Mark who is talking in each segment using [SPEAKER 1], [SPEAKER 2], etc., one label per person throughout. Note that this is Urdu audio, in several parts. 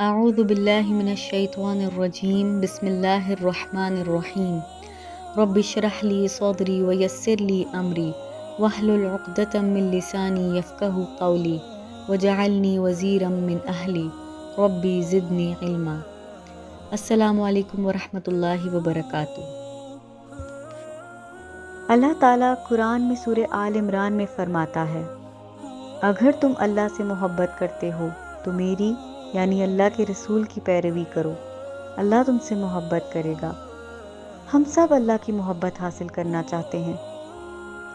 [SPEAKER 1] اعوذ باللہ من الشیطان الرجیم بسم اللہ الرحمن الرحیم رب اشرح لی صدری ویسر لی امری واحلل عقدۃ من لسانی یفقہوا قولی وجعلنی وزیرا من اہلی ربی زدنی علما۔ السلام علیکم ورحمۃ اللہ وبرکاتہ۔ اللہ تعالیٰ قرآن میں سورہ آل عمران میں فرماتا ہے، اگر تم اللہ سے محبت کرتے ہو تو میری یعنی اللہ کے رسول کی پیروی کرو، اللہ تم سے محبت کرے گا۔ ہم سب اللہ کی محبت حاصل کرنا چاہتے ہیں۔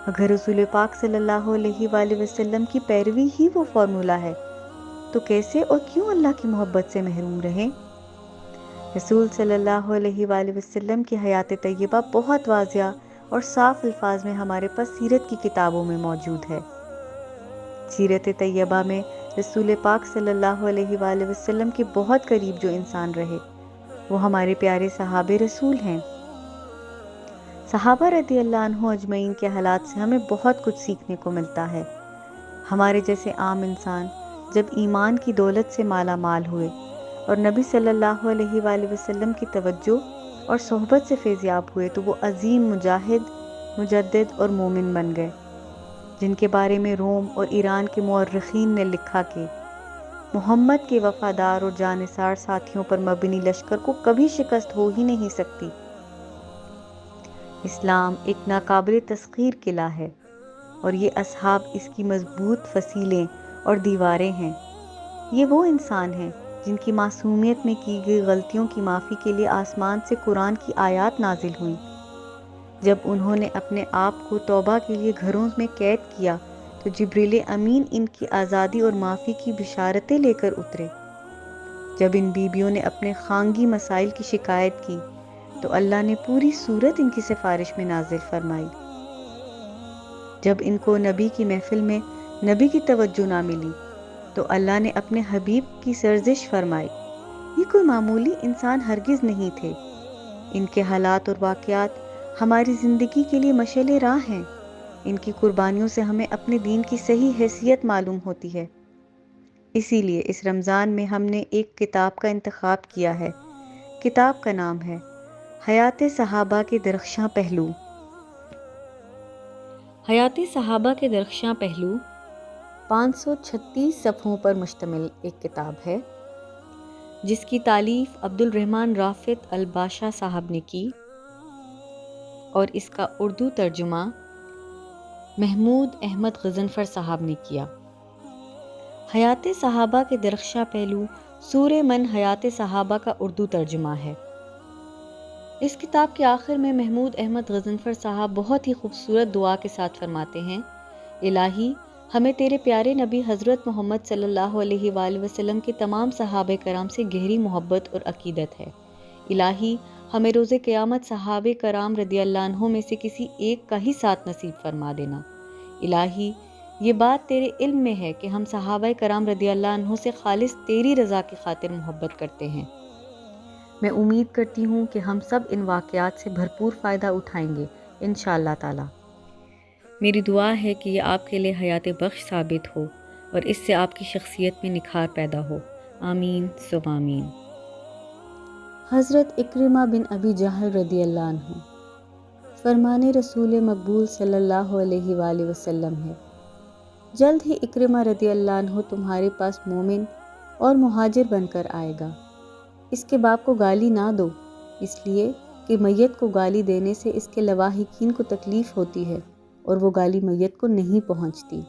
[SPEAKER 1] اگر رسول پاک صلی اللہ علیہ وآلہ وسلم کی پیروی ہی وہ فارمولہ ہے تو کیسے اور کیوں اللہ کی محبت سے محروم رہیں؟ رسول صلی اللہ علیہ وآلہ وسلم کی حیات طیبہ بہت واضح اور صاف الفاظ میں ہمارے پاس سیرت کی کتابوں میں موجود ہے۔ سیرت طیبہ میں رسول پاک صلی اللہ علیہ وآلہ وسلم کے بہت قریب جو انسان رہے وہ ہمارے پیارے صحابہ رسول ہیں۔ صحابہ رضی اللہ عنہ اجمعین کے حالات سے ہمیں بہت کچھ سیکھنے کو ملتا ہے۔ ہمارے جیسے عام انسان جب ایمان کی دولت سے مالا مال ہوئے اور نبی صلی اللہ علیہ وآلہ وسلم کی توجہ اور صحبت سے فیضیاب ہوئے تو وہ عظیم مجاہد، مجدد اور مومن بن گئے، جن کے بارے میں روم اور ایران کے مورخین نے لکھا کہ محمد کے وفادار اور جانثار ساتھیوں پر مبنی لشکر کو کبھی شکست ہو ہی نہیں سکتی۔ اسلام ایک ناقابل تسخیر قلعہ ہے اور یہ اصحاب اس کی مضبوط فصیلیں اور دیواریں ہیں۔ یہ وہ انسان ہیں جن کی معصومیت میں کی گئی غلطیوں کی معافی کے لیے آسمان سے قرآن کی آیات نازل ہوئیں۔ جب انہوں نے اپنے آپ کو توبہ کے لیے گھروں میں قید کیا تو جبریل امین ان کی آزادی اور معافی کی بشارتیں لے کر اترے۔ جب ان بیویوں نے اپنے خانگی مسائل کی شکایت کی تو اللہ نے پوری سورت ان کی سفارش میں نازل فرمائی۔ جب ان کو نبی کی محفل میں نبی کی توجہ نہ ملی تو اللہ نے اپنے حبیب کی سرزش فرمائی۔ یہ کوئی معمولی انسان ہرگز نہیں تھے۔ ان کے حالات اور واقعات ہماری زندگی کے لیے مشعل راہ ہیں۔ ان کی قربانیوں سے ہمیں اپنے دین کی صحیح حیثیت معلوم ہوتی ہے۔ اسی لیے اس رمضان میں ہم نے ایک کتاب کا انتخاب کیا ہے۔ کتاب کا نام ہے حیات صحابہ کے درخشاں پہلو۔ حیات صحابہ کے درخشاں پہلو 536 صفحوں پر مشتمل ایک کتاب ہے جس کی تالیف عبد الرحمن رافت الباشا صاحب نے کی اور اس کا اردو ترجمہ محمود احمد غضنفر صاحب نے کیا۔ حیات صحابہ کے درخشاں پہلو سورہ من حیات صحابہ کا اردو ترجمہ ہے۔ اس کتاب کے آخر میں محمود احمد غضنفر صاحب بہت ہی خوبصورت دعا کے ساتھ فرماتے ہیں، الہی ہمیں تیرے پیارے نبی حضرت محمد صلی اللہ علیہ وآلہ وسلم کے تمام صحابہ کرام سے گہری محبت اور عقیدت ہے۔ الہی ہمیں روز قیامت صحابہ کرام رضی اللہ عنہ میں سے کسی ایک کا ہی ساتھ نصیب فرما دینا۔ الہی یہ بات تیرے علم میں ہے کہ ہم صحابہ کرام رضی اللہ عنہ سے خالص تیری رضا کی خاطر محبت کرتے ہیں۔ میں امید کرتی ہوں کہ ہم سب ان واقعات سے بھرپور فائدہ اٹھائیں گے انشاءاللہ تعالی۔ میری دعا ہے کہ یہ آپ کے لیے حیات بخش ثابت ہو اور اس سے آپ کی شخصیت میں نکھار پیدا ہو، آمین ثم آمین۔ حضرت اکرمہ بن ابی جہل رضی اللہ عنہ فرمان رسول مقبول صلی اللہ علیہ وآلہ وسلم ہے، جلد ہی اکرمہ رضی اللہ عنہ تمہارے پاس مومن اور مہاجر بن کر آئے گا۔ اس کے باپ کو گالی نہ دو، اس لیے کہ میت کو گالی دینے سے اس کے لواحقین کو تکلیف ہوتی ہے اور وہ گالی میت کو نہیں پہنچتی۔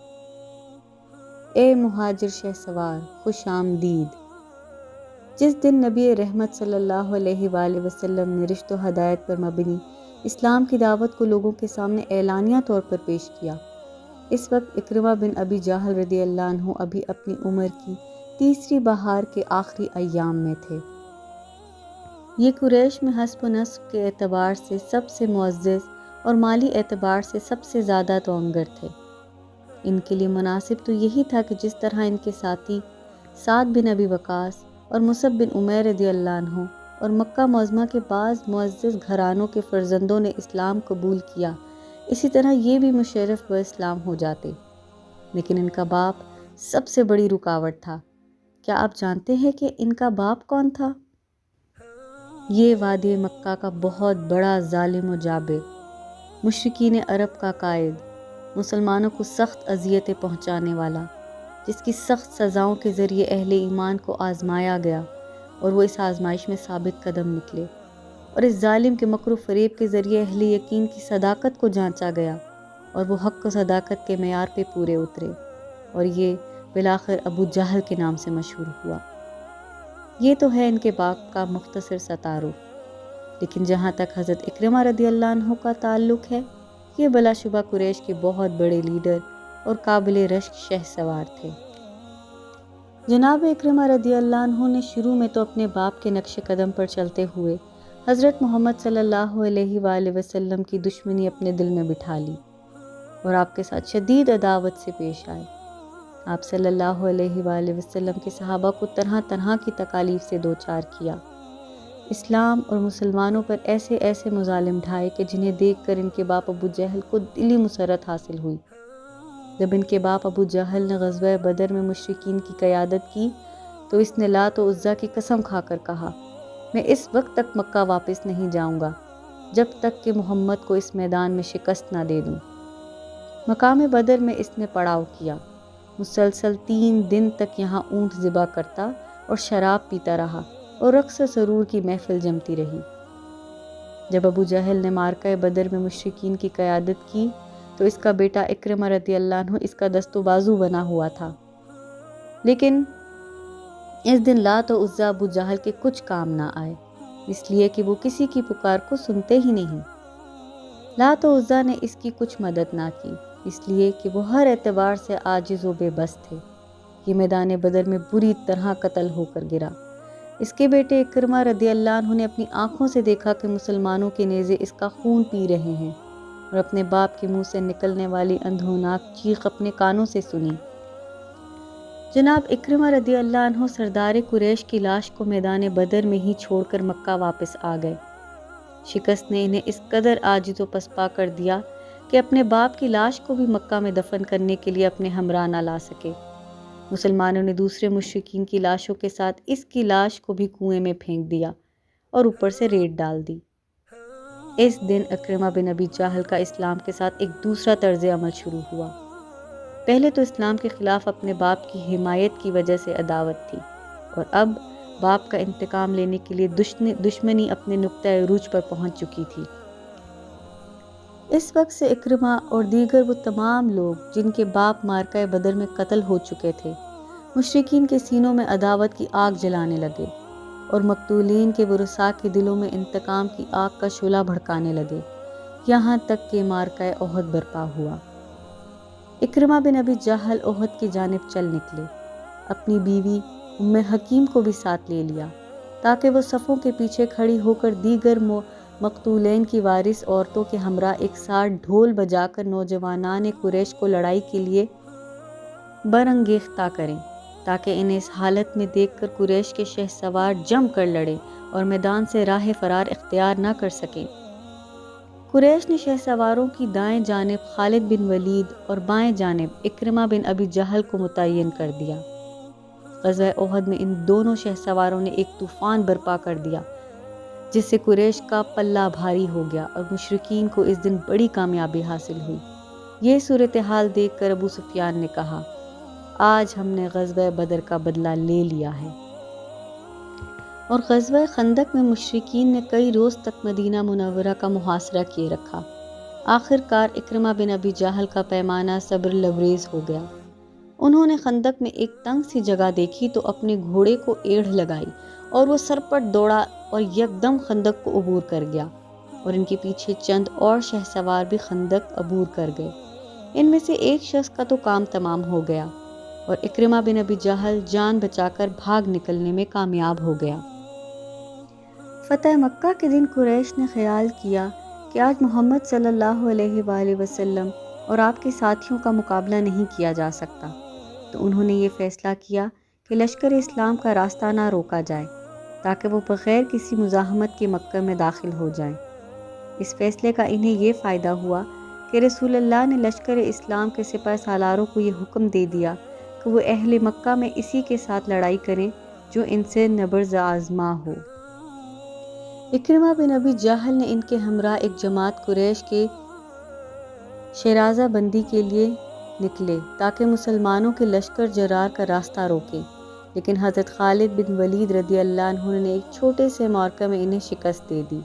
[SPEAKER 1] اے مہاجر شہ سوار خوش آمدید۔ جس دن نبی رحمت صلی اللہ علیہ وآلہ وسلم نے رشت و ہدایت پر مبنی اسلام کی دعوت کو لوگوں کے سامنے اعلانیہ طور پر پیش کیا، اس وقت اکرمہ بن ابی جہل رضی اللہ عنہ ابھی اپنی عمر کی تیسری بہار کے آخری ایام میں تھے۔ یہ قریش میں حسب و نسب کے اعتبار سے سب سے معزز اور مالی اعتبار سے سب سے زیادہ توانگر تھے۔ ان کے لیے مناسب تو یہی تھا کہ جس طرح ان کے ساتھی سعد بن ابی وقاص اور مصعب بن عمیر رضی اللہ عنہ اور مکہ معظمہ کے بعض معزز گھرانوں کے فرزندوں نے اسلام قبول کیا، اسی طرح یہ بھی مشرف و اسلام ہو جاتے، لیکن ان کا باپ سب سے بڑی رکاوٹ تھا کیا آپ جانتے ہیں کہ ان کا باپ کون تھا؟ یہ وادی مکہ کا بہت بڑا ظالم و جابر، مشرکین عرب کا قائد، مسلمانوں کو سخت اذیتیں پہنچانے والا، جس کی سخت سزاؤں کے ذریعے اہل ایمان کو آزمایا گیا اور وہ اس آزمائش میں ثابت قدم نکلے، اور اس ظالم کے مکر و فریب کے ذریعے اہل یقین کی صداقت کو جانچا گیا اور وہ حق و صداقت کے معیار پہ پورے اترے، اور یہ بالآخر ابو جہل کے نام سے مشہور ہوا۔ یہ تو ہے ان کے باپ کا مختصر سا تعارف، لیکن جہاں تک حضرت اکرمہ رضی اللہ عنہ کا تعلق ہے، یہ بلا شبہ قریش کے بہت بڑے لیڈر اور قابل رشک شہ سوار تھے۔ جناب اکرمہ رضی اللہ عنہ نے شروع میں تو اپنے باپ کے نقش قدم پر چلتے ہوئے حضرت محمد صلی اللہ علیہ وآلہ وسلم کی دشمنی اپنے دل میں بٹھا لی اور آپ کے ساتھ شدید عداوت سے پیش آئے۔ آپ صلی اللہ علیہ وآلہ وسلم کے صحابہ کو طرح طرح کی تکالیف سے دوچار کیا، اسلام اور مسلمانوں پر ایسے ایسے مظالم ڈھائے کہ جنہیں دیکھ کر ان کے باپ ابو جہل کو دلی مسرت حاصل ہوئی۔ جب ان کے باپ ابو جہل نے غزوہ بدر میں مشرکین کی قیادت کی تو اس نے لات و عزیٰ کی قسم کھا کر کہا، میں اس وقت تک مکہ واپس نہیں جاؤں گا جب تک کہ محمد کو اس میدان میں شکست نہ دے دوں۔ مقام بدر میں اس نے پڑاؤ کیا، مسلسل 3 دن تک یہاں اونٹ ذبح کرتا اور شراب پیتا رہا اور رقص سرور کی محفل جمتی رہی۔ جب ابو جہل نے معرکہ بدر میں مشرکین کی قیادت کی تو اس کا بیٹا اکرمہ رضی اللہ عنہ اس کا دست و بازو بنا ہوا تھا، لیکن اس دن لات و عزیٰ ابو جہل کے کچھ کام نہ آئے، اس لیے کہ وہ کسی کی پکار کو سنتے ہی نہیں۔ لات و عزیٰ نے اس کی کچھ مدد نہ کی، اس لیے کہ وہ ہر اعتبار سے عاجز و بے بس تھے۔ یہ میدان بدر میں بری طرح قتل ہو کر گرا۔ اس کے بیٹے اکرمہ رضی اللہ عنہ نے اپنی آنکھوں سے دیکھا کہ مسلمانوں کے نیزے اس کا خون پی رہے ہیں، اور اپنے باپ کے منہ سے نکلنے والی اندھوناک چیخ اپنے کانوں سے سنی۔ جناب اکرمہ رضی اللہ عنہ سردار قریش کی لاش کو میدان بدر میں ہی چھوڑ کر مکہ واپس آ گئے۔ شکست نے انہیں اس قدر عاجز و پسپا کر دیا کہ اپنے باپ کی لاش کو بھی مکہ میں دفن کرنے کے لیے اپنے ہمراہ نہ لا سکے۔ مسلمانوں نے دوسرے مشرکین کی لاشوں کے ساتھ اس کی لاش کو بھی کنویں میں پھینک دیا اور اوپر سے ریت ڈال دی۔ اس دن اکرمہ بن ابی جہل کا اسلام کے ساتھ ایک دوسرا طرز عمل شروع ہوا۔ پہلے تو اسلام کے خلاف اپنے باپ کی حمایت کی وجہ سے عداوت تھی، اور اب باپ کا انتقام لینے کے لیے دشمنی اپنے نقطۂ عروج پر پہنچ چکی تھی۔ اس وقت سے اکرمہ اور دیگر وہ تمام لوگ جن کے باپ معرکہ بدر میں قتل ہو چکے تھے، مشرکین کے سینوں میں عداوت کی آگ جلانے لگے اور مقتولین کے ورثاء کے دلوں میں انتقام کی آگ کا شعلہ بھڑکانے لگے، یہاں تک کہ معرکہ احد برپا ہوا۔ اکرمہ بن ابی جہل احد کی جانب چل نکلے، اپنی بیوی ام حکیم کو بھی ساتھ لے لیا تاکہ وہ صفوں کے پیچھے کھڑی ہو کر دیگر مقتولین کی وارث عورتوں کے ہمراہ ایک ساتھ ڈھول بجا کر نوجوانان قریش کو لڑائی کے لیے برانگیختہ کریں، تاکہ انہیں اس حالت میں دیکھ کر قریش کے شہ سوار جم کر لڑیں اور میدان سے راہ فرار اختیار نہ کر سکیں۔ قریش نے شہ سواروں کی دائیں جانب خالد بن ولید اور بائیں جانب اکرمہ بن ابی جہل کو متعین کر دیا۔ غزوہ احد میں ان دونوں شہ سواروں نے ایک طوفان برپا کر دیا جس سے قریش کا پلہ بھاری ہو گیا اور مشرکین کو اس دن بڑی کامیابی حاصل ہوئی۔ یہ صورتحال دیکھ کر ابو سفیان نے کہا، آج ہم نے غزوہ بدر کا بدلہ لے لیا ہے۔ اور غزوہ خندق میں مشرکین نے کئی روز تک مدینہ منورہ کا محاصرہ کیے رکھا۔ آخر کار اکرمہ بن ابی جہل کا پیمانہ صبر لبریز ہو گیا۔ انہوں نے خندق میں ایک تنگ سی جگہ دیکھی تو اپنے گھوڑے کو ایڑھ لگائی اور وہ سرپٹ دوڑا اور یکدم خندق کو عبور کر گیا، اور ان کے پیچھے چند اور شہ سوار بھی خندق عبور کر گئے۔ ان میں سے ایک شخص کا تو کام تمام ہو گیا اور اکرمہ بن ابی جہل جان بچا کر بھاگ نکلنے میں کامیاب ہو گیا۔ فتح مکہ کے دن قریش نے خیال کیا کہ آج محمد صلی اللہ علیہ وآلہ وسلم اور آپ کے ساتھیوں کا مقابلہ نہیں کیا جا سکتا، تو انہوں نے یہ فیصلہ کیا کہ لشکر اسلام کا راستہ نہ روکا جائے تاکہ وہ بغیر کسی مزاحمت کے مکہ میں داخل ہو جائیں۔ اس فیصلے کا انہیں یہ فائدہ ہوا کہ رسول اللہ نے لشکر اسلام کے سپہ سالاروں کو یہ حکم دے دیا کہ وہ اہل مکہ میں اسی کے ساتھ لڑائی کریں جو ان سے نبرز آزما ہو۔ اکرمہ بن ابی جہل نے ان کے ہمراہ ایک جماعت قریش کے شیرازہ بندی کے لیے نکلے تاکہ مسلمانوں کے لشکر جرار کا راستہ روکیں، لیکن حضرت خالد بن ولید رضی اللہ عنہ نے ایک چھوٹے سے معرکہ میں انہیں شکست دے دی۔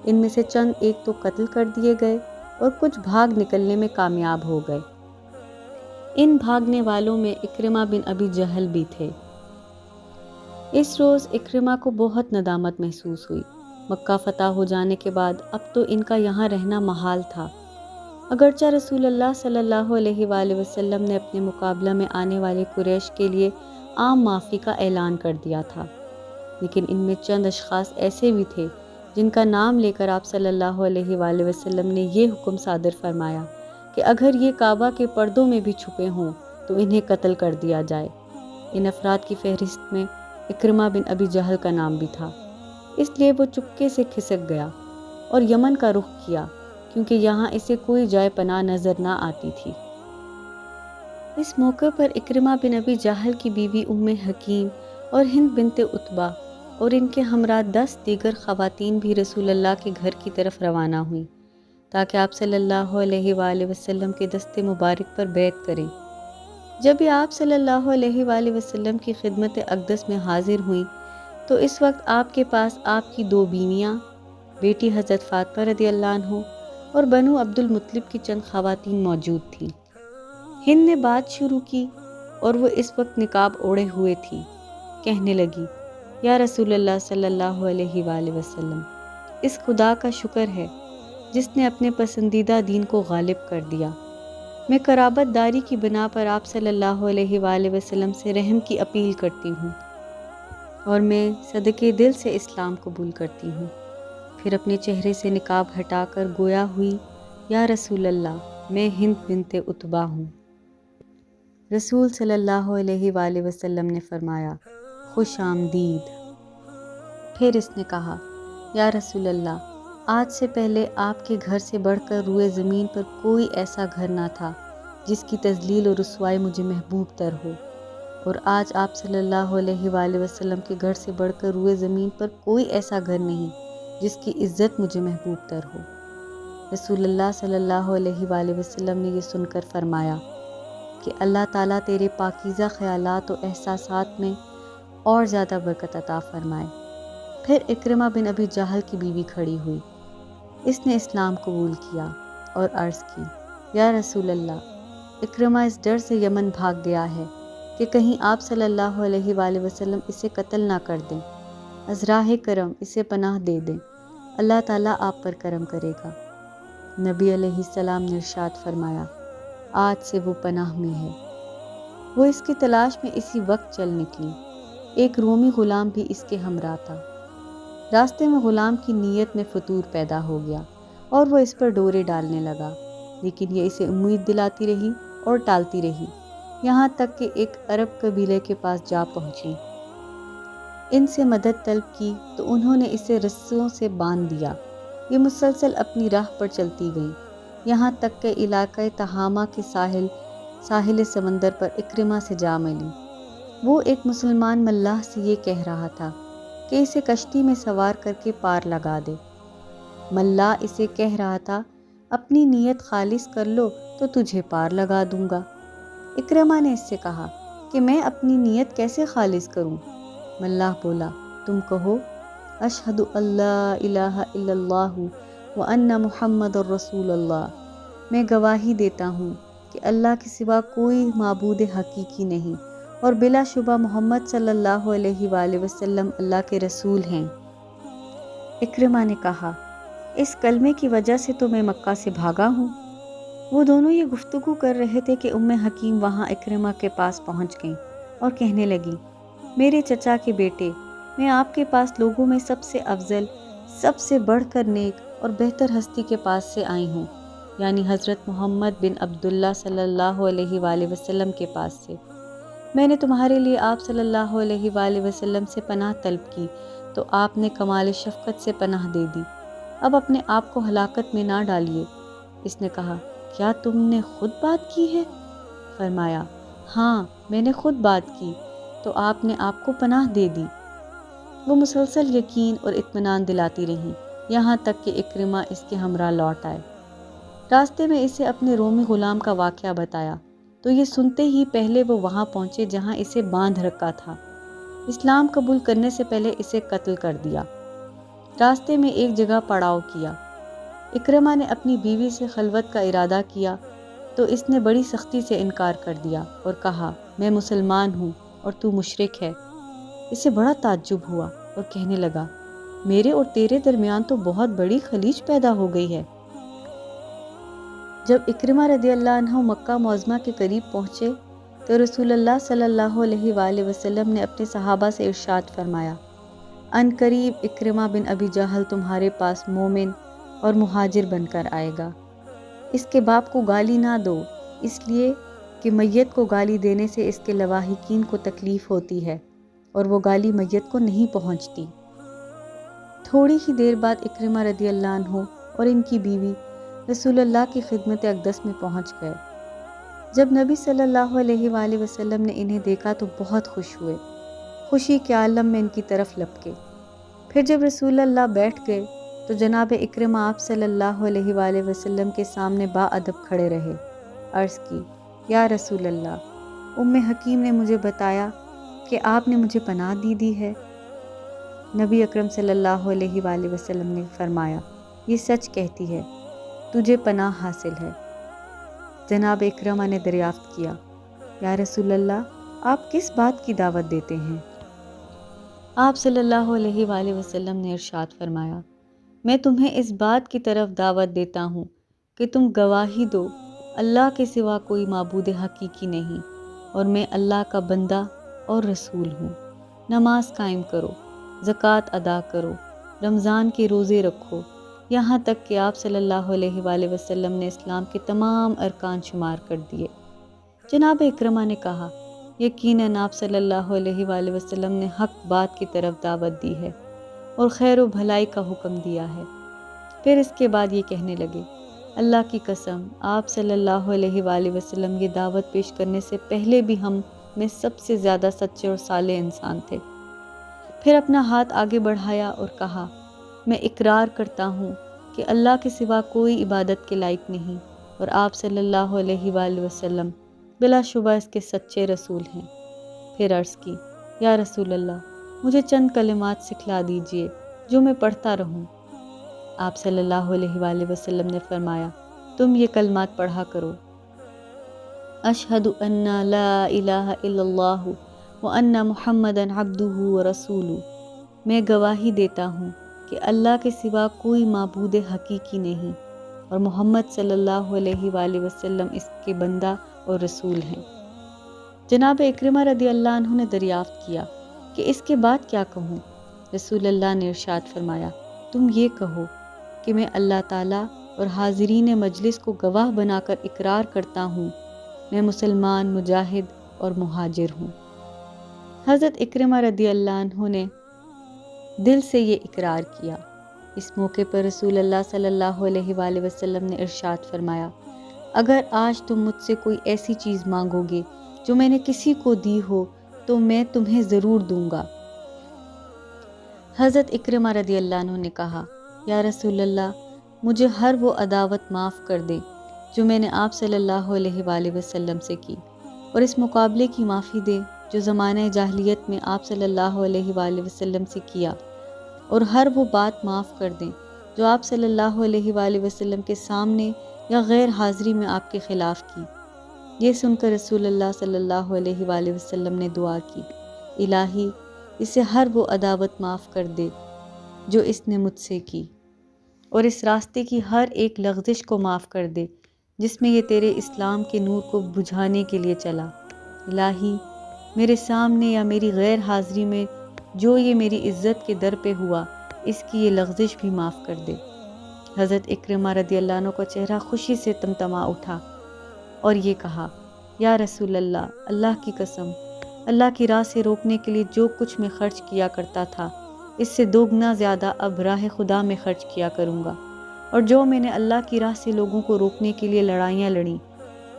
[SPEAKER 1] ان میں سے چند ایک تو قتل کر دیے گئے اور کچھ بھاگ نکلنے میں کامیاب ہو گئے۔ ان بھاگنے والوں میں اکرمہ بن ابی جہل بھی تھے۔ اس روز اکرمہ کو بہت ندامت محسوس ہوئی۔ مکہ فتح ہو جانے کے بعد اب تو ان کا یہاں رہنا محال تھا۔ اگرچہ رسول اللہ صلی اللہ علیہ وآلہ وسلم نے اپنے مقابلہ میں آنے والے قریش کے لیے عام معافی کا اعلان کر دیا تھا، لیکن ان میں چند اشخاص ایسے بھی تھے جن کا نام لے کر آپ صلی اللہ علیہ وآلہ وسلم نے یہ حکم صادر فرمایا کہ اگر یہ کعبہ کے پردوں میں بھی چھپے ہوں تو انہیں قتل کر دیا جائے۔ ان افراد کی فہرست میں اکرمہ بن ابی جہل کا نام بھی تھا۔ اس لیے وہ چپکے سے کھسک گیا اور یمن کا رخ کیا، کیونکہ یہاں اسے کوئی جائے پناہ نظر نہ آتی تھی۔ اس موقع پر اکرمہ بن ابی جہل کی بیوی ام حکیم اور ہند بنت عتبہ اور ان کے ہمراہ 10 دیگر خواتین بھی رسول اللہ کے گھر کی طرف روانہ ہوئیں تاکہ آپ صلی اللہ علیہ وآلہ وسلم کے دست مبارک پر بیعت کریں۔ جب یہ آپ صلی اللہ علیہ وآلہ وسلم کی خدمت اقدس میں حاضر ہوئیں تو اس وقت آپ کے پاس آپ کی 2 بیویاں، بیٹی حضرت فاطمہ رضی اللہ عنہ اور بنو عبد المطلب کی چند خواتین موجود تھیں۔ ہند نے بات شروع کی اور وہ اس وقت نقاب اوڑھے ہوئے تھی۔ کہنے لگی، یا رسول اللہ صلی اللہ علیہ وآلہ وسلم، اس خدا کا شکر ہے جس نے اپنے پسندیدہ دین کو غالب کر دیا۔ میں قرابت داری کی بنا پر آپ صلی اللہ علیہ وآلہ وسلم سے رحم کی اپیل کرتی ہوں اور میں صدقے دل سے اسلام قبول کرتی ہوں۔ پھر اپنے چہرے سے نقاب ہٹا کر گویا ہوئی، یا رسول اللہ، میں ہند بنت عتبہ ہوں۔ رسول صلی اللہ علیہ وآلہ وسلم نے فرمایا، خوش آمدید۔ پھر اس نے کہا، یا رسول اللہ، آج سے پہلے آپ کے گھر سے بڑھ کر روئے زمین پر کوئی ایسا گھر نہ تھا جس کی تذلیل و رسوائی مجھے محبوب تر ہو، اور آج آپ صلی اللہ علیہ وآلہ وسلم کے گھر سے بڑھ کر روئے زمین پر کوئی ایسا گھر نہیں جس کی عزت مجھے محبوب تر ہو۔ رسول اللہ صلی اللہ علیہ وآلہ وسلم نے یہ سن کر فرمایا کہ اللہ تعالیٰ تیرے پاکیزہ خیالات و احساسات میں اور زیادہ برکت عطا فرمائے۔ پھر اکرمہ بن ابی جہل کی بیوی کھڑی ہوئی۔ اس نے اسلام قبول کیا اور عرض کی، یا رسول اللہ، اکرمہ اس ڈر سے یمن بھاگ گیا ہے کہ کہیں آپ صلی اللہ علیہ وآلہ وسلم اسے قتل نہ کر دیں۔ از راہ کرم اسے پناہ دے دیں، اللہ تعالیٰ آپ پر کرم کرے گا۔ نبی علیہ السلام نے ارشاد فرمایا، آج سے وہ پناہ میں ہے۔ وہ اس کی تلاش میں اسی وقت چل نکلی۔ ایک رومی غلام بھی اس کے ہمراہ تھا۔ راستے میں غلام کی نیت میں فتور پیدا ہو گیا اور وہ اس پر ڈورے ڈالنے لگا، لیکن یہ اسے امید دلاتی رہی اور ٹالتی رہی، یہاں تک کہ ایک عرب قبیلے کے پاس جا پہنچی۔ ان سے مدد طلب کی تو انہوں نے اسے رسیوں سے باندھ دیا۔ یہ مسلسل اپنی راہ پر چلتی گئیں، یہاں تک کہ علاقۂ تہامہ کے ساحل سمندر پر اکرمہ سے جا ملی۔ وہ ایک مسلمان ملاح سے یہ کہہ رہا تھا کہ اسے کشتی میں سوار کر کے پار لگا دے۔ ملاح اسے کہہ رہا تھا، اپنی نیت خالص کر لو تو تجھے پار لگا دوں گا۔ اکرمہ نے اس سے کہا کہ میں اپنی نیت کیسے خالص کروں؟ ملاح بولا، تم کہو، اشہد اللہ الہ الا اللہ وان محمد الرسول اللہ، میں گواہی دیتا ہوں کہ اللہ کے سوا کوئی معبود حقیقی نہیں اور بلا شبہ محمد صلی اللہ علیہ وآلہ وسلم اللہ کے رسول ہیں۔ اکرمہ نے کہا، اس کلمے کی وجہ سے تو میں مکہ سے بھاگا ہوں۔ وہ دونوں یہ گفتگو کر رہے تھے کہ ام حکیم وہاں اکرمہ کے پاس پہنچ گئیں اور کہنے لگی، میرے چچا کے بیٹے، میں آپ کے پاس لوگوں میں سب سے افضل، سب سے بڑھ کر نیک اور بہتر ہستی کے پاس سے آئی ہوں، یعنی حضرت محمد بن عبداللہ صلی اللہ علیہ وآلہ وسلم کے پاس سے۔ میں نے تمہارے لیے آپ صلی اللہ علیہ وآلہ وسلم سے پناہ طلب کی تو آپ نے کمال شفقت سے پناہ دے دی۔ اب اپنے آپ کو ہلاکت میں نہ ڈالیے۔ اس نے کہا، کیا تم نے خود بات کی ہے؟ فرمایا، ہاں میں نے خود بات کی تو آپ نے آپ کو پناہ دے دی۔ وہ مسلسل یقین اور اطمینان دلاتی رہیں یہاں تک کہ اکرمہ اس کے ہمراہ لوٹ آئے۔ راستے میں اسے اپنے رومی غلام کا واقعہ بتایا تو یہ سنتے ہی پہلے وہ وہاں پہنچے جہاں اسے باندھ رکھا تھا۔ اسلام قبول کرنے سے پہلے اسے قتل کر دیا۔ راستے میں ایک جگہ پڑاؤ کیا۔ اکرمہ نے اپنی بیوی سے خلوت کا ارادہ کیا تو اس نے بڑی سختی سے انکار کر دیا اور کہا میں مسلمان ہوں اور تو مشرک ہے۔ اسے بڑا تعجب ہوا اور کہنے لگا میرے اور تیرے درمیان تو بہت بڑی خلیج پیدا ہو گئی ہے۔ جب اکرمہ رضی اللہ عنہ مکہ معظمہ کے قریب پہنچے تو رسول اللہ صلی اللہ علیہ وآلہ وسلم نے اپنے صحابہ سے ارشاد فرمایا ان قریب اکرمہ بن ابی جہل تمہارے پاس مومن اور مہاجر بن کر آئے گا۔ اس کے باپ کو گالی نہ دو اس لیے کہ میت کو گالی دینے سے اس کے لواحقین کو تکلیف ہوتی ہے اور وہ گالی میت کو نہیں پہنچتی۔ تھوڑی ہی دیر بعد اکرمہ رضی اللہ عنہ اور ان کی بیوی رسول اللہ کی خدمت اقدس میں پہنچ گئے۔ جب نبی صلی اللہ علیہ وآلہ وسلم نے انہیں دیکھا تو بہت خوش ہوئے، خوشی کے عالم میں ان کی طرف لپکے۔ پھر جب رسول اللہ بیٹھ گئے تو جناب اکرمہ آپ صلی اللہ علیہ وآلہ وسلم کے سامنے باادب کھڑے رہے۔ عرض کی یا رسول اللہ، حکیم نے مجھے بتایا کہ آپ نے مجھے پناہ دی ہے۔ نبی اکرم صلی اللہ علیہ وآلہ وسلم نے فرمایا یہ سچ کہتی ہے، تجھے پناہ حاصل ہے۔ جناب اکرمہ نے دریافت کیا یا رسول اللہ آپ کس بات کی دعوت دیتے ہیں؟ آپ صلی اللہ علیہ وآلہ وسلم نے ارشاد فرمایا میں تمہیں اس بات کی طرف دعوت دیتا ہوں کہ تم گواہی دو اللہ کے سوا کوئی معبود حقیقی نہیں اور میں اللہ کا بندہ اور رسول ہوں۔ نماز قائم کرو، زکوٰۃ ادا کرو، رمضان کے روزے رکھو، یہاں تک کہ آپ صلی اللہ علیہ وآلہ وسلم نے اسلام کے تمام ارکان شمار کر دیے۔ جناب اکرمہ نے کہا یقیناً آپ صلی اللہ علیہ وآلہ وسلم نے حق بات کی طرف دعوت دی ہے اور خیر و بھلائی کا حکم دیا ہے۔ پھر اس کے بعد یہ کہنے لگے اللہ کی قسم آپ صلی اللہ علیہ وآلہ وسلم یہ دعوت پیش کرنے سے پہلے بھی ہم میں سب سے زیادہ سچے اور صالح انسان تھے۔ پھر اپنا ہاتھ آگے بڑھایا اور کہا میں اقرار کرتا ہوں کہ اللہ کے سوا کوئی عبادت کے لائق نہیں اور آپ صلی اللہ علیہ وآلہ وسلم بلا شبہ اس کے سچے رسول ہیں۔ پھر عرض کی یا رسول اللہ مجھے چند کلمات سکھلا دیجئے جو میں پڑھتا رہوں۔ آپ صلی اللہ علیہ وآلہ وسلم نے فرمایا تم یہ کلمات پڑھا کرو اشہد ان لا الہ الا اللہ وان محمدا عبدہ ورسولہ، میں گواہی دیتا ہوں کہ اللہ کے سوا کوئی معبود حقیقی نہیں اور محمد صلی اللہ علیہ وآلہ وسلم اس کے بندہ اور رسول ہیں۔ جناب اکرمہ رضی اللہ عنہ نے دریافت کیا کہ اس کے بعد کیا کہوں؟ رسول اللہ نے ارشاد فرمایا تم یہ کہو کہ میں اللہ تعالیٰ اور حاضرین مجلس کو گواہ بنا کر اقرار کرتا ہوں میں مسلمان، مجاہد اور مہاجر ہوں۔ حضرت اکرمہ رضی اللہ عنہ نے دل سے یہ اقرار کیا۔ اس موقع پر رسول اللہ صلی اللہ علیہ وآلہ وسلم نے ارشاد فرمایا اگر آج تم مجھ سے کوئی ایسی چیز مانگو گے جو میں نے کسی کو دی ہو تو میں تمہیں ضرور دوں گا۔ حضرت اکرمہ رضی اللہ عنہ نے کہا یا رسول اللہ مجھے ہر وہ عداوت معاف کر دے جو میں نے آپ صلی اللہ علیہ وآلہ وسلم سے کی اور اس مقابلے کی معافی دے جو زمانہ جاہلیت میں آپ صلی اللہ علیہ وآلہ وسلم سے کیا اور ہر وہ بات معاف کر دیں جو آپ صلی اللہ علیہ وآلہ وسلم کے سامنے یا غیر حاضری میں آپ کے خلاف کی۔ یہ سن کر رسول اللہ صلی اللہ علیہ وآلہ وسلم نے دعا کی الہی اسے ہر وہ عداوت معاف کر دے جو اس نے مجھ سے کی اور اس راستے کی ہر ایک لغزش کو معاف کر دے جس میں یہ تیرے اسلام کے نور کو بجھانے کے لیے چلا۔ الہی میرے سامنے یا میری غیر حاضری میں جو یہ میری عزت کے در پہ ہوا اس کی یہ لغزش بھی معاف کر دے۔ حضرت اکرمہ رضی اللہ عنہ کا چہرہ خوشی سے تمتما اٹھا اور یہ کہا یا رسول اللہ، اللہ کی قسم اللہ کی راہ سے روکنے کے لیے جو کچھ میں خرچ کیا کرتا تھا اس سے دوگنا زیادہ اب راہ خدا میں خرچ کیا کروں گا، اور جو میں نے اللہ کی راہ سے لوگوں کو روکنے کے لیے لڑائیاں لڑیں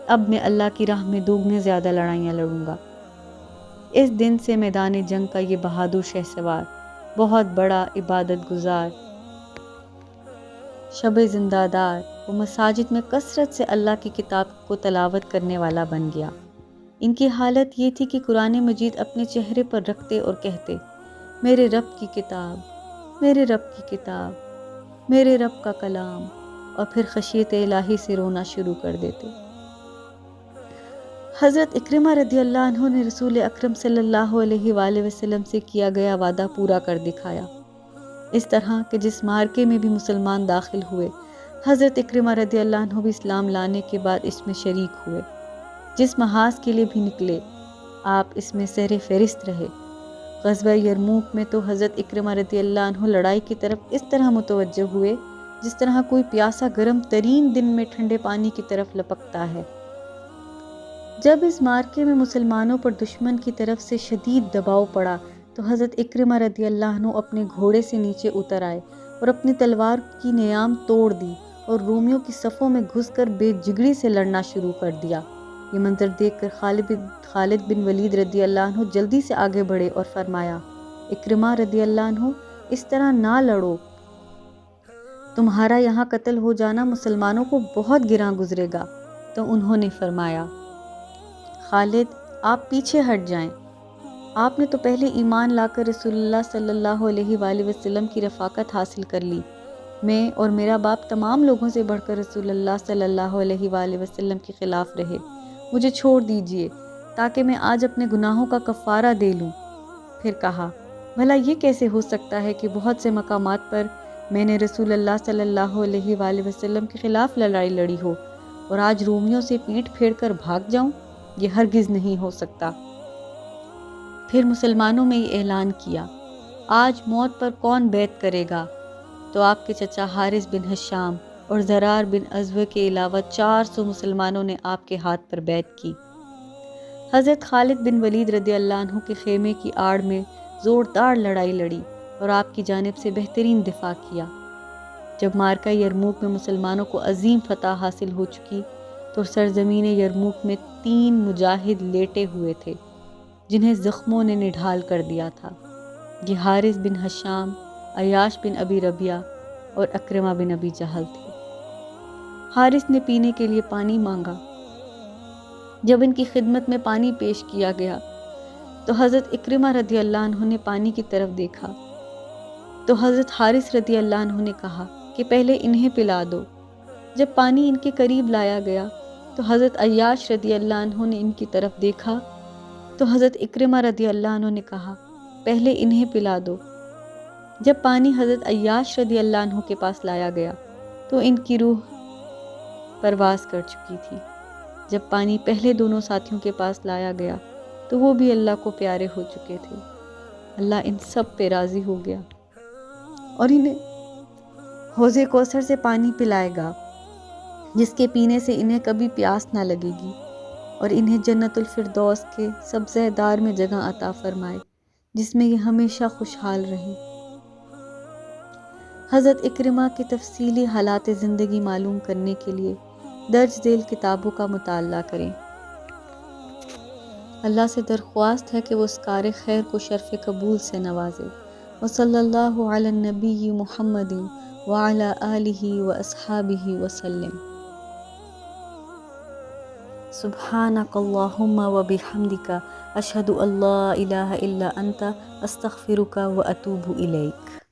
[SPEAKER 1] اب میں اللہ کی راہ میں دوگنے زیادہ لڑائیاں لڑوں گا۔ اس دن سے میدان جنگ کا یہ بہادر شہسوار، بہت بڑا عبادت گزار، شب زندہ دار، وہ مساجد میں کثرت سے اللہ کی کتاب کو تلاوت کرنے والا بن گیا۔ ان کی حالت یہ تھی کہ قرآن مجید اپنے چہرے پر رکھتے اور کہتے، میرے رب کی کتاب، میرے رب کی کتاب، میرے رب کا کلام، اور پھر خشیت الہی سے رونا شروع کر دیتے۔ حضرت اکرمہ رضی اللہ عنہ نے رسول اکرم صلی اللہ علیہ وآلہ وسلم سے کیا گیا وعدہ پورا کر دکھایا، اس طرح کہ جس مارکے میں بھی مسلمان داخل ہوئے، حضرت اکرمہ رضی اللہ عنہ بھی اسلام لانے کے بعد اس میں شریک ہوئے۔ جس محاذ کے لیے بھی نکلے، آپ اس میں سر فہرست رہے۔ غزوہ یرموک میں تو حضرت اکرمہ رضی اللہ عنہ لڑائی کی طرف اس طرح متوجہ ہوئے جس طرح کوئی پیاسا گرم ترین دن میں ٹھنڈے پانی کی طرف لپکتا ہے۔ جب اس مارکے میں مسلمانوں پر دشمن کی طرف سے شدید دباؤ پڑا تو حضرت اکرمہ رضی اللہ عنہ اپنے گھوڑے سے نیچے اتر آئے اور اپنی تلوار کی نیام توڑ دی اور رومیوں کی صفوں میں گھس کر بے جگری سے لڑنا شروع کر دیا۔ یہ منظر دیکھ کر خالد بن ولید رضی اللہ عنہ جلدی سے آگے بڑھے اور فرمایا، اکرمہ رضی اللہ عنہ، اس طرح نہ لڑو، تمہارا یہاں قتل ہو جانا مسلمانوں کو بہت گراں گزرے گا۔ تو انہوں نے فرمایا، خالد، آپ پیچھے ہٹ جائیں، آپ نے تو پہلے ایمان لا کر رسول اللہ صلی اللہ علیہ وآلہ وسلم کی رفاقت حاصل کر لی۔ میں اور میرا باپ تمام لوگوں سے بڑھ کر رسول اللہ صلی اللہ علیہ وآلہ وسلم کے خلاف رہے، مجھے چھوڑ دیجئے تاکہ میں آج اپنے گناہوں کا کفارہ دے لوں۔ پھر کہا، بھلا یہ کیسے ہو سکتا ہے کہ بہت سے مقامات پر میں نے رسول اللہ صلی اللہ علیہ وآلہ وسلم کے خلاف لڑائی لڑی ہو اور آج رومیوں سے پیٹھ پھیر کر بھاگ جاؤں؟ یہ ہرگز نہیں ہو سکتا۔ پھر مسلمانوں میں یہ اعلان کیا، آج موت پر کون بیعت کرے گا؟ تو آپ کے چچا حارث بن ہشام اور زرار بن ازوہ کے علاوہ 400 مسلمانوں نے آپ کے ہاتھ پر بیعت کی۔ حضرت خالد بن ولید رضی اللہ عنہ کے خیمے کی آڑ میں زوردار لڑائی لڑی اور آپ کی جانب سے بہترین دفاع کیا۔ جب مارکہ یرموک میں مسلمانوں کو عظیم فتح حاصل ہو چکی تو سرزمین یرموک میں 3 مجاہد لیٹے ہوئے تھے جنہیں زخموں نے نڈھال کر دیا تھا۔ یہ حارث بن ہشام، عیاش بن ابی ربیعہ اور اکرمہ بن ابی جہل تھے۔ حارث نے پینے کے لیے پانی مانگا۔ جب ان کی خدمت میں پانی پیش کیا گیا تو حضرت اکرمہ رضی اللہ عنہ نے پانی کی طرف دیکھا تو حضرت حارث رضی اللہ عنہ نے کہا کہ پہلے انہیں پلا دو۔ جب پانی ان کے قریب لایا گیا تو حضرت عیاش رضی اللہ عنہ نے ان کی طرف دیکھا تو حضرت اکرمہ رضی اللہ عنہ نے کہا، پہلے انہیں پلا دو۔ جب پانی حضرت عیاش رضی اللہ عنہ کے پاس لایا گیا تو ان کی روح پرواز کر چکی تھی۔ جب پانی پہلے دونوں ساتھیوں کے پاس لایا گیا تو وہ بھی اللہ کو پیارے ہو چکے تھے۔ اللہ ان سب پہ راضی ہو گیا اور انہیں حوض کوثر سے پانی پلائے گا جس کے پینے سے انہیں کبھی پیاس نہ لگے گی، اور انہیں جنت الفردوس کے سبزہ دار میں جگہ عطا فرمائے جس میں یہ ہمیشہ خوشحال رہیں۔ حضرت اکرمہ کی تفصیلی حالات زندگی معلوم کرنے کے لیے درج ذیل کتابوں کا مطالعہ کریں۔ اللہ سے درخواست ہے کہ وہ اس کار خیر کو شرف قبول سے نوازے۔ وصلی اللہ علی النبی محمد وعلی آلہ واصحابہ وسلم۔ سبحانک اللہم وبحمدک، اشہد ان لا الہ الا انت، استغفرک واتوب الیک۔